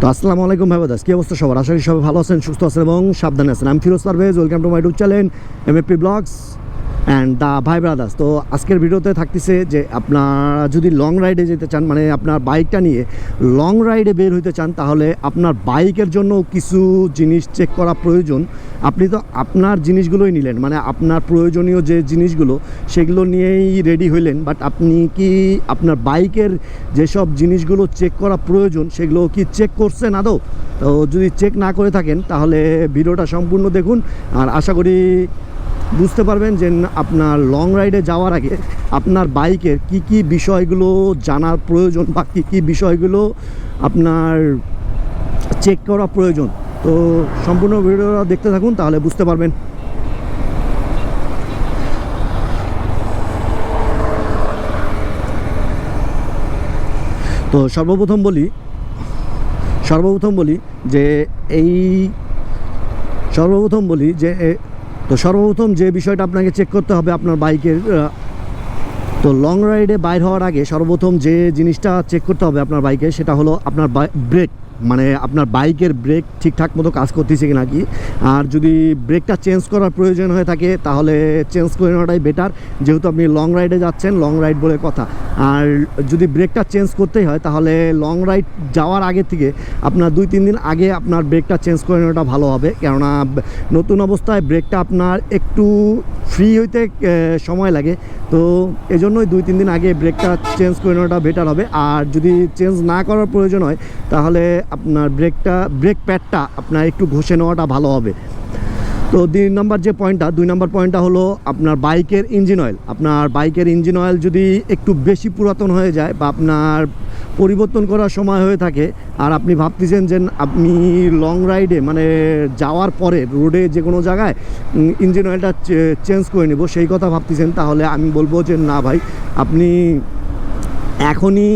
তো আসসালামু আলাইকুম ভাই দাস, কী অবস্থা সবার? আশা করি সবাই ভালো আছেন, সুস্থ আছেন এবং সাবধানে আছেন। আমি Firoz Parvez, welcome to my YouTube channel MAP blogs and the ভাই ব্রাদার্স। তো আজকের ভিডিওতে থাকতেছে যে আপনারা যদি লং রাইডে যেতে চান, মানে আপনার বাইকটা নিয়ে লং রাইডে বের হইতে চান, তাহলে আপনার বাইকের জন্য কিছু জিনিস চেক করা প্রয়োজন। আপনি তো আপনার জিনিসগুলোই নিলেন, মানে আপনার প্রয়োজনীয় যে জিনিসগুলো সেগুলো নিয়েই রেডি হইলেন, বাট আপনি কি আপনার বাইকের যেসব জিনিসগুলো চেক করা প্রয়োজন সেগুলো কি চেক করছেন আদৌ? তো যদি চেক না করে থাকেন তাহলে ভিডিওটা সম্পূর্ণ দেখুন, আর আশা করি বুঝতে পারবেন যে আপনার লং রাইডে যাওয়ার আগে আপনার বাইকের কি কি বিষয়গুলো জানার প্রয়োজন বা কী কী বিষয়গুলো আপনার চেক করা প্রয়োজন। তো সম্পূর্ণ ভিডিওটা দেখতে থাকুন, তাহলে বুঝতে পারবেন। তো সর্বপ্রথম বলি যে সর্বপ্রথম যে বিষয়টা আপনাকে চেক করতে হবে আপনার বাইকের, তো লং রাইডে বাইর হওয়ার আগে সর্বপ্রথম যে জিনিসটা চেক করতে হবে আপনার বাইকে সেটা হলো আপনার ব্রেক, মানে আপনার বাইকের ব্রেক ঠিকঠাক মতো কাজ করতেছে কি নাকি। আর যদি ব্রেকটা চেঞ্জ করার প্রয়োজন হয়ে থাকে তাহলে চেঞ্জ করে নেওয়াটাই বেটার, যেহেতু আপনি লং রাইডে যাচ্ছেন, লং রাইড বলে কথা। আর যদি ব্রেকটা চেঞ্জ করতেই হয় তাহলে লং রাইড যাওয়ার আগে থেকে আপনার 2-3 দিন আগে আপনার ব্রেকটা চেঞ্জ করে নেওয়াটা ভালো হবে, কেননা নতুন অবস্থায় ব্রেকটা আপনার একটু ফ্রি হইতে সময় লাগে। তো এজন্যই 2-3 দিন আগে ব্রেকটা চেঞ্জ করে নেওয়াটা বেটার হবে। আর যদি চেঞ্জ না করার প্রয়োজন হয় তাহলে আপনার ব্রেক প্যাডটা আপনার একটু ঘষে নেওয়াটা ভালো হবে। তো 2 নম্বর পয়েন্টটা হলো আপনার বাইকের ইঞ্জিন অয়েল। আপনার বাইকের ইঞ্জিন অয়েল যদি একটু বেশি পুরাতন হয়ে যায় বা আপনার পরিবর্তন করার সময় হয়ে থাকে, আর আপনি ভাবতেছেন যে আপনি লং রাইডে মানে যাওয়ার পরে রোডে যে কোনো জায়গায় ইঞ্জিন অয়েলটা চেঞ্জ করে নেব সেই কথা ভাবতেছেন, তাহলে আমি বলবো যে না ভাই, আপনি এখনই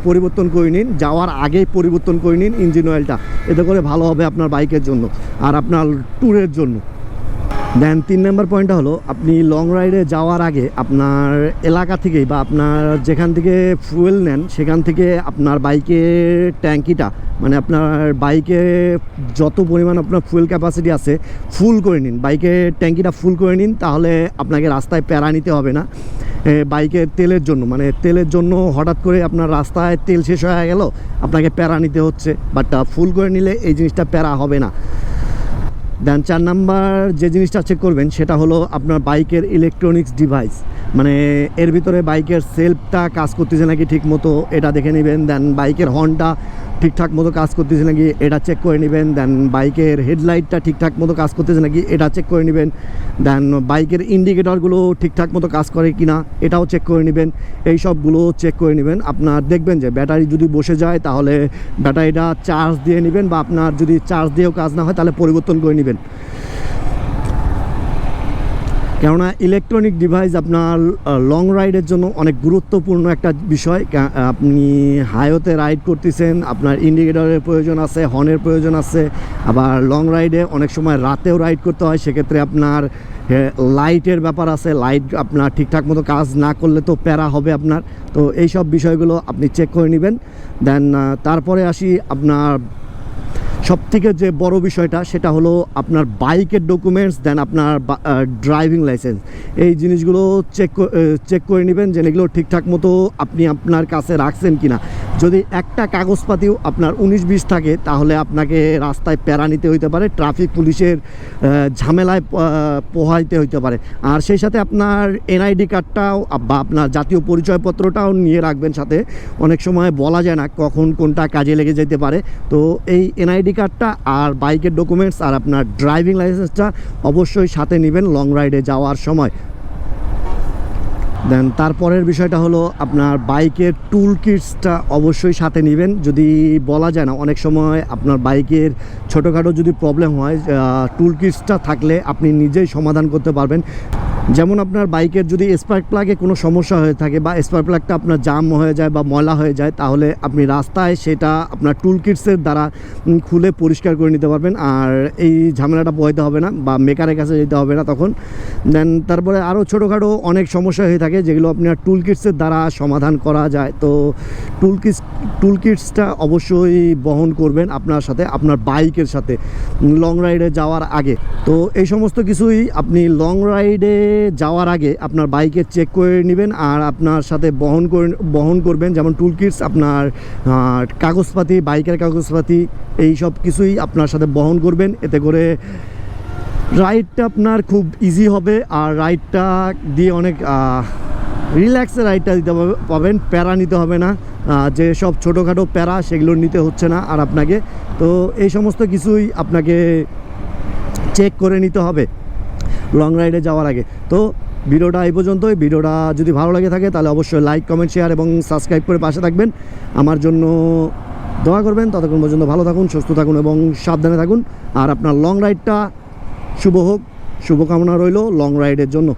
পরিবর্তন করে নিন, যাওয়ার আগেই পরিবর্তন করে নিন ইঞ্জিন অয়েলটা, এতে করে ভালো হবে আপনার বাইকের জন্য আর আপনার ট্যুরের জন্য। দেন 3 নম্বর পয়েন্টটা হলো আপনি লং রাইডে যাওয়ার আগে আপনার এলাকা থেকেই বা আপনার যেখান থেকে ফুয়েল নেন সেখান থেকে আপনার বাইকের ট্যাঙ্কিটা, মানে আপনার বাইকে যত পরিমাণ আপনার ফুয়েল ক্যাপাসিটি আছে ফুল করে নিন, বাইকের ট্যাঙ্কিটা ফুল করে নিন, তাহলে আপনাকে রাস্তায় প্যারা নিতে হবে না বাইকের তেলের জন্য হঠাৎ করে আপনার রাস্তায় তেল শেষ হয়ে গেল, আপনাকে প্যারা নিতে হচ্ছে, বাট ফুল করে নিলে এই জিনিসটা প্যারা হবে না। দেন 4 নাম্বার যে জিনিসটা চেক করবেন সেটা হলো আপনার বাইকের ইলেকট্রনিক্স ডিভাইস, মানে এর ভিতরে বাইকের সেলফটা কাজ করতেছে নাকি ঠিক মতো এটা দেখে নেবেন। দেন বাইকের হর্নটা ঠিকঠাক মতো কাজ করতেছে নাকি এটা চেক করে নেবেন। দেন বাইকের হেডলাইটটা ঠিকঠাক মতো কাজ করতেছে নাকি এটা চেক করে নেবেন। দেন বাইকের ইন্ডিকেটরগুলো ঠিকঠাক মতো কাজ করে কি না এটাও চেক করে নেবেন। এই সবগুলো চেক করে নেবেন। আপনার দেখবেন যে ব্যাটারি যদি বসে যায় তাহলে ব্যাটারিটা চার্জ দিয়ে নেবেন, বা আপনার যদি চার্জ দিয়েও কাজ না হয় তাহলে পরিবর্তন করে নেবেন, কেননা ইলেকট্রনিক ডিভাইস আপনার লং রাইডের জন্য অনেক গুরুত্বপূর্ণ একটা বিষয়। আপনি হাইওয়েতে রাইড করতেছেন, আপনার ইন্ডিকেটরের প্রয়োজন আছে, হর্নের প্রয়োজন আছে, আবার লং রাইডে অনেক সময় রাতেও রাইড করতে হয়, সেক্ষেত্রে আপনার লাইটের ব্যাপার আছে, লাইট আপনার ঠিকঠাক মতো কাজ না করলে তো প্যারা হবে আপনার। তো এই সব বিষয়গুলো আপনি চেক করে নেবেন। দেন তারপরে আসি আপনার সবথেকে যে বড় বিষয়টা সেটা হলো আপনার বাইকের ডকুমেন্টস, দেন আপনার ড্রাইভিং লাইসেন্স। এই জিনিসগুলো চেক করে নেবেন যে এগুলো ঠিকঠাক মতো আপনি আপনার কাছে রাখছেন কি না। যদি একটা কাগজপাতিও আপনার 19-20 থাকে তাহলে আপনাকে রাস্তায় প্যারা নিতে হইতে পারে, ট্রাফিক পুলিশের ঝামেলায় পোহাইতে হইতে পারে। আর সেই সাথে আপনার এনআইডি কার্ডটাও বা আপনার জাতীয় পরিচয়পত্রটাও নিয়ে রাখবেন সাথে, অনেক সময় বলা যায় না কখন কোনটা কাজে লেগে যেতে পারে। তো এই এনআইডি কার্ডটা আর বাইকের ডকুমেন্টস আর আপনার ড্রাইভিং লাইসেন্সটা অবশ্যই সাথে নেবেন লং রাইডে যাওয়ার সময়। দেন তারপরের বিষয়টা হলো আপনার বাইকের টুল কিটসটা অবশ্যই সাথে নেবেন। যদি বলা যায় না, অনেক সময় আপনার বাইকের ছোটোখাটো যদি প্রবলেম হয়, টুল কিটসটা থাকলে আপনি নিজেই সমাধান করতে পারবেন। যেমন আপনার বাইকের যদি স্পার্ক প্লাগে কোনো সমস্যা হয়ে থাকে বা স্পার্ক প্লাগটা আপনার জাম হয়ে যায় বা ময়লা হয়ে যায়, তাহলে আপনি রাস্তায় সেটা আপনার টুল কিটসের দ্বারা খুলে পরিষ্কার করে নিতে পারবেন। আর এই ঝামেলাটা পোহাইতে হবে না বা মেকারের কাছে যেতে হবে না তখন। দেন তারপরে আরও ছোটোখাটো অনেক সমস্যা হয়ে থাকে যেগুলো আপনার টুল কিটসের দ্বারা সমাধান করা যায়। তো টুল কিটসটা অবশ্যই বহন করবেন আপনার সাথে, আপনার বাইকের সাথে লং রাইডে যাওয়ার আগে। তো এই সমস্ত কিছুই আপনি লং রাইডে যাওয়ার আগে আপনার বাইকে চেক করে নেবেন আর আপনার সাথে বহন করবেন। যেমন টুল কিটস, আপনার কাগজপাতি, বাইকের কাগজপাতি, এই সব কিছুই আপনার সাথে বহন করবেন। এতে করে রাইডটা আপনার খুব ইজি হবে আর রাইডটা দিয়ে অনেক রিল্যাক্সে রাইডটা দিতে পাবেন। প্যারা নিতে হবে না, যে সব ছোটোখাটো প্যারা সেগুলো নিতে হচ্ছে না আর আপনাকে। তো এই সমস্ত কিছুই আপনাকে চেক করে নিতে হবে লং রাইডে যাওয়ার আগে। তো ভিডিওটা এই পর্যন্তই। ভিডিওটা যদি ভালো লাগে থাকে তাহলে অবশ্যই লাইক, কমেন্ট, শেয়ার এবং সাবস্ক্রাইব করে পাশে থাকবেন। আমার জন্য দোয়া করবেন। ততক্ষণ পর্যন্ত ভালো থাকুন, সুস্থ থাকুন এবং সাবধানে থাকুন। আর আপনার লং রাইডটা শুভ হোক, শুভকামনা রইল লং রাইডের জন্য।